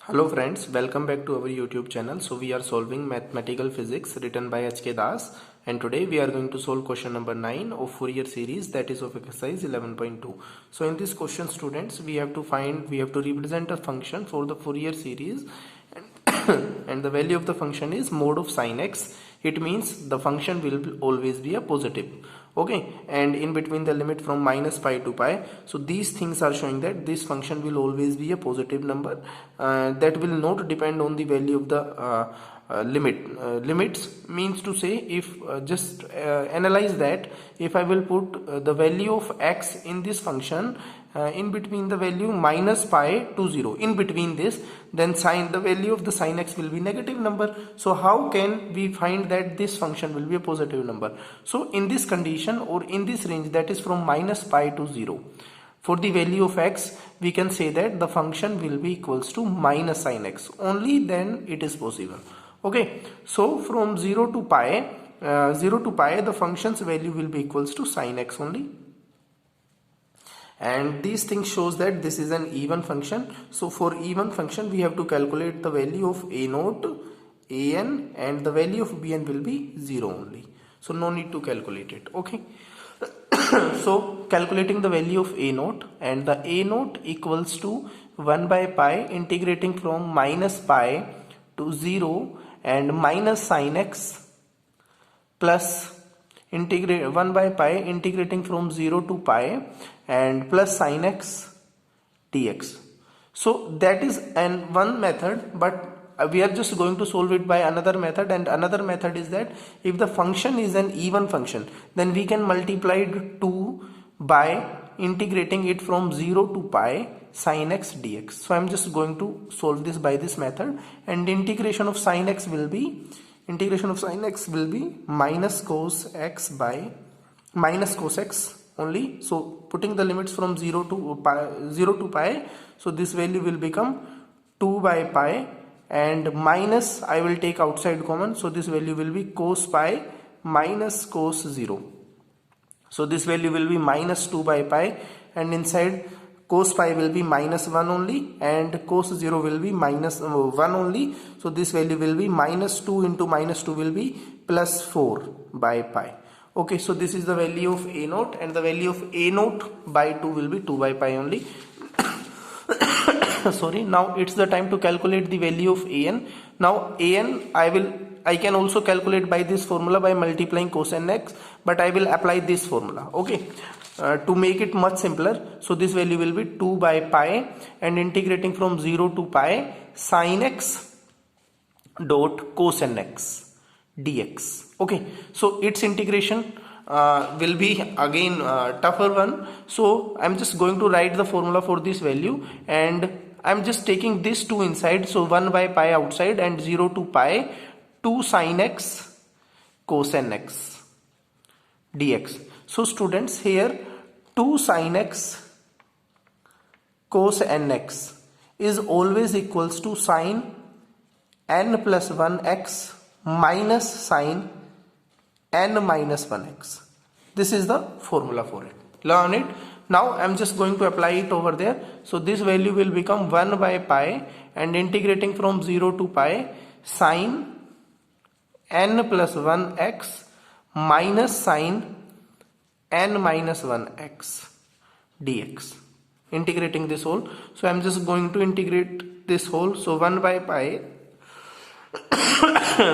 Hello friends, welcome back to our YouTube channel. So we are solving mathematical physics written by H.K. Das, and today we are going to solve question number 9 of Fourier series, that is of exercise 11.2. So in this question students, we have to represent a function for the Fourier series and the value of the function is mod of sin x. It means the function will always be a positive. Okay, and in between the limit from minus pi to pi, so these things are showing that this function will always be a positive number that will not depend on the value of the limits means to say, if just analyze that, if I will put the value of x in this function in between the value minus pi to 0, in between this, then the value of the sin x will be negative number. So how can we find that this function will be a positive number? So in this condition, or in this range, that is from minus pi to 0, for the value of x, we can say that the function will be equals to minus sin x. Only then it is possible. Okay, so from 0 to pi, the function's value will be equals to sin x only. And these things shows that this is an even function. So for even function, we have to calculate the value of a naught, an, and the value of bn will be 0 only. So no need to calculate it. Okay. So calculating the value of a naught, and the a naught equals to 1 by pi integrating from minus pi to 0 and minus sin x plus integrate 1 by pi integrating from 0 to pi and plus sin x dx. So that is one method, but we are just going to solve it by another method, and another method is that if the function is an even function, then we can multiply 2 by integrating it from 0 to pi sin x dx. So I am just going to solve this by this method, and integration of sin x will be minus cos x by minus cos x only. So putting the limits from 0 to pi, so this value will become 2 by pi, and minus I will take outside common, so this value will be cos pi minus cos 0. So this value will be minus 2 by pi, and inside cos pi will be minus 1 only, and cos 0 will be minus 1 only. So this value will be minus 2 into minus 2 will be plus 4 by pi. Okay, so this is the value of a naught, and the value of a naught by 2 will be 2 by pi only. Sorry, now it's the time to calculate the value of an. Now an I can also calculate by this formula by multiplying cosine x, but I will apply this formula. Okay, to make it much simpler, so this value will be 2 by pi and integrating from 0 to pi sin x dot cosine x dx. Okay, so its integration will be again tougher one, so I'm just going to write the formula for this value, and I'm just taking this 2 inside, so 1 by pi outside and 0 to pi 2 sin x cosine x dx. So students, here 2 sin x cosine x is always equals to sin n plus 1 x minus sin n minus 1 x. This is the formula for it. Learn it. Now I am just going to apply it over there. So this value will become 1 by pi and integrating from 0 to pi sin n plus 1 x minus sin n minus 1 x dx. Integrating this whole. So I am just going to integrate this whole. So 1 by pi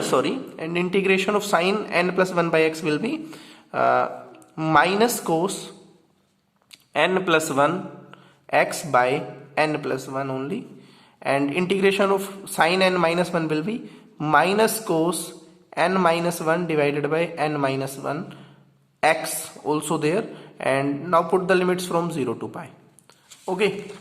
sorry, and integration of sin n plus 1 by x will be minus cos n plus 1 x by n plus 1 only, and integration of sin n minus 1 will be minus cos n minus 1 divided by n minus 1 x also there, and now put the limits from 0 to pi. Okay,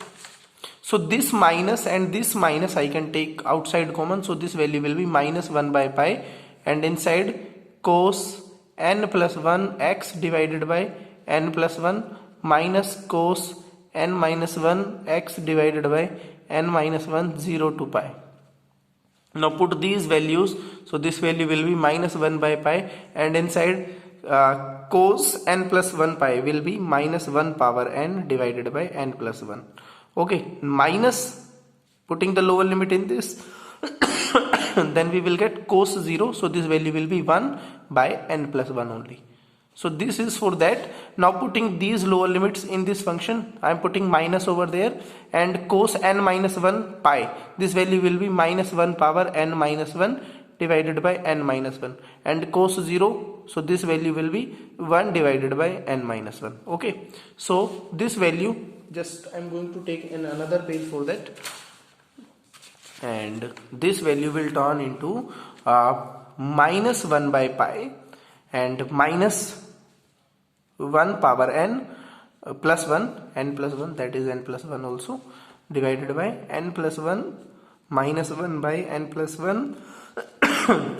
so this minus and this minus I can take outside common, so this value will be minus 1 by pi, and inside cos n plus 1 x divided by n plus 1 minus cos n minus 1 x divided by n minus 1 0 to pi. Now put these values, so this value will be minus 1 by pi, and inside cos n plus 1 pi will be minus 1 power n divided by n plus 1. Okay, minus Putting the lower limit in this, then we will get cos 0. So this value will be 1 by n plus 1 only. So this is for that. Now putting these lower limits in this function, I am putting minus over there, and cos n minus 1 pi, this value will be minus 1 power n minus 1 divided by n minus 1, and cos 0, so this value will be 1 divided by n minus 1. Okay, so this value, just I am going to take another page for that, and this value will turn into minus 1 by pi and minus 1 power n plus 1, n plus 1, that is n plus 1 also, divided by n plus 1 minus 1 by n plus 1.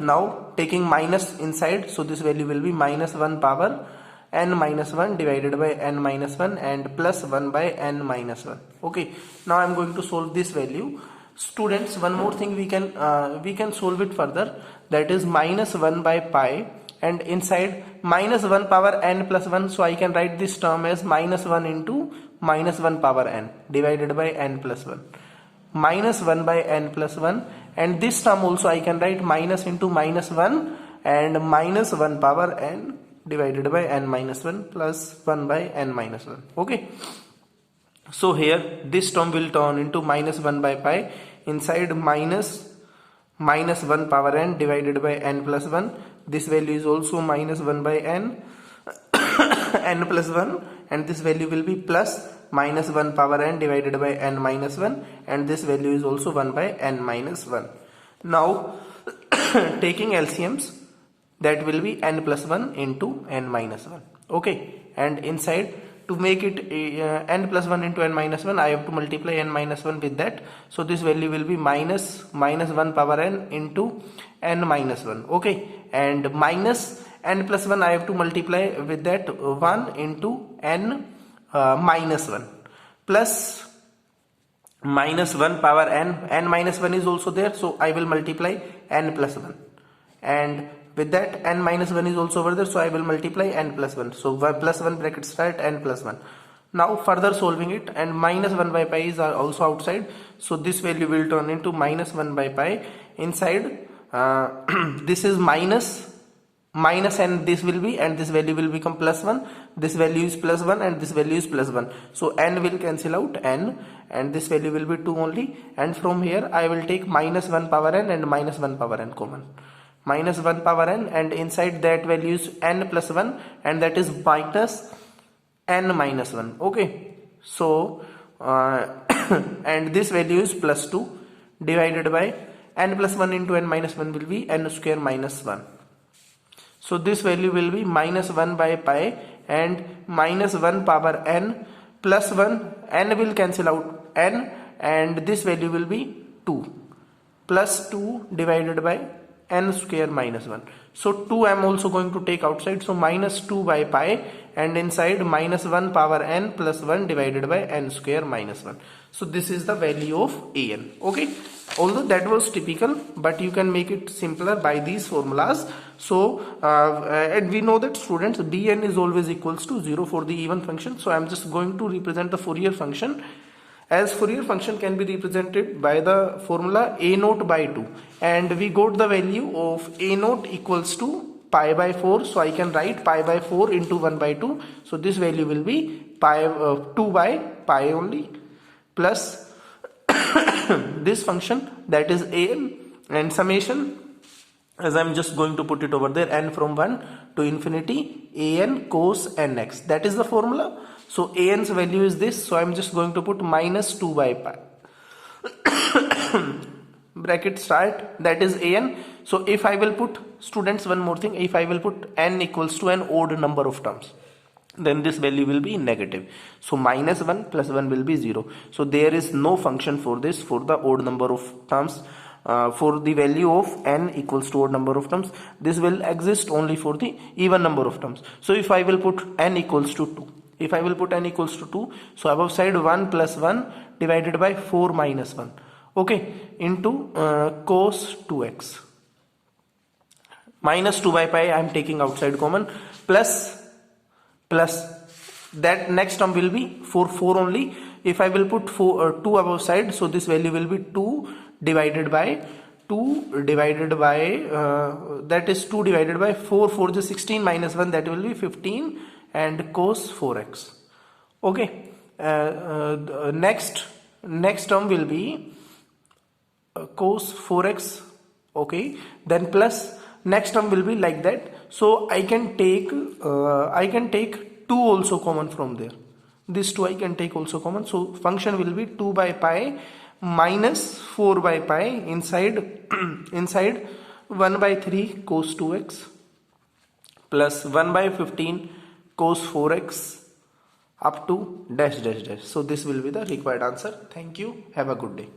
Now taking minus inside, so this value will be minus 1 power n minus 1 divided by n minus 1 and plus 1 by n minus 1. Okay, now I am going to solve this value. Students, one more thing we can solve it further, that is minus 1 by pi, and inside minus 1 power n plus 1, so I can write this term as minus 1 into minus 1 power n divided by n plus 1, minus 1 by n plus 1, and this term also I can write minus into minus 1 and minus 1 power n divided by n minus 1 plus 1 by n minus 1. Okay, so here this term will turn into minus 1 by pi, inside minus 1 power n divided by n plus 1, this value is also minus 1 by n n plus 1, and this value will be plus minus 1 power n divided by n minus 1, and this value is also 1 by n minus 1. Now taking LCMs, that will be n plus 1 into n minus 1. Okay, and inside, to make it n plus 1 into n minus 1, I have to multiply n minus 1 with that. So this value will be minus 1 power n into n minus 1. Okay, and minus n plus 1 I have to multiply with that 1 into n minus 1 plus minus 1 power n minus 1 is also there, so I will multiply n plus 1, and with that n minus 1 is also over there, so I will multiply n plus 1, so plus 1 bracket start n plus 1. Now further solving it, and minus 1 by pi is also outside, so this value will turn into minus 1 by pi. Inside this is minus n, this will be, and this value will become plus 1, this value is plus 1 and this value is plus 1, so n will cancel out n, and this value will be 2 only, and from here I will take minus 1 power n and minus 1 power n common, minus 1 power n, and inside that value is n plus 1, and that is minus n minus 1. Okay, so and this value is plus 2 divided by n plus 1 into n minus 1 will be n square minus 1. So this value will be minus 1 by pi and minus 1 power n plus 1, n will cancel out n, and this value will be 2 plus 2 divided by n square minus 1. So 2 I am also going to take outside, so minus 2 by pi, and inside minus 1 power n plus 1 divided by n square minus 1. So this is the value of an. Okay, although that was typical, but you can make it simpler by these formulas. So and we know that students, bn is always equals to 0 for the even function, so I am just going to represent the Fourier function, as Fourier function can be represented by the formula a naught by 2, and we got the value of a naught equals to pi by 4, so I can write pi by 4 into 1 by 2, so this value will be pi 2 by pi only, plus this function, that is an, and summation, as I am just going to put it over there, n from 1 to infinity an cos nx, that is the formula. So an's value is this, so I am just going to put minus 2 by pi bracket start, that is an. So if I will put, students, one more thing, if I will put n equals to an odd number of terms, then this value will be negative, so minus 1 plus 1 will be 0, so there is no function for this for the odd number of terms. For the value of n equals to odd number of terms, this will exist only for the even number of terms. So if I will put n equals to 2, if I will put n equals to 2, so above side 1 plus 1 divided by 4 minus 1, okay, into cos 2x, minus 2 by pi I am taking outside common, plus that next term will be for 4 only, If I will put 2 above side, so this value will be 2 divided by that is 2 divided by 4, 4 is 16 minus 1, that will be 15 and cos 4x. Okay, next term will be cos 4x. Okay, then plus next term will be like that. So I can take 2 also common from there. This 2 I can take also common. So function will be 2 by pi minus 4 by pi inside 1 by 3 cos 2x plus 1 by 15 cos 4x up to dash dash dash. So this will be the required answer. Thank you. Have a good day.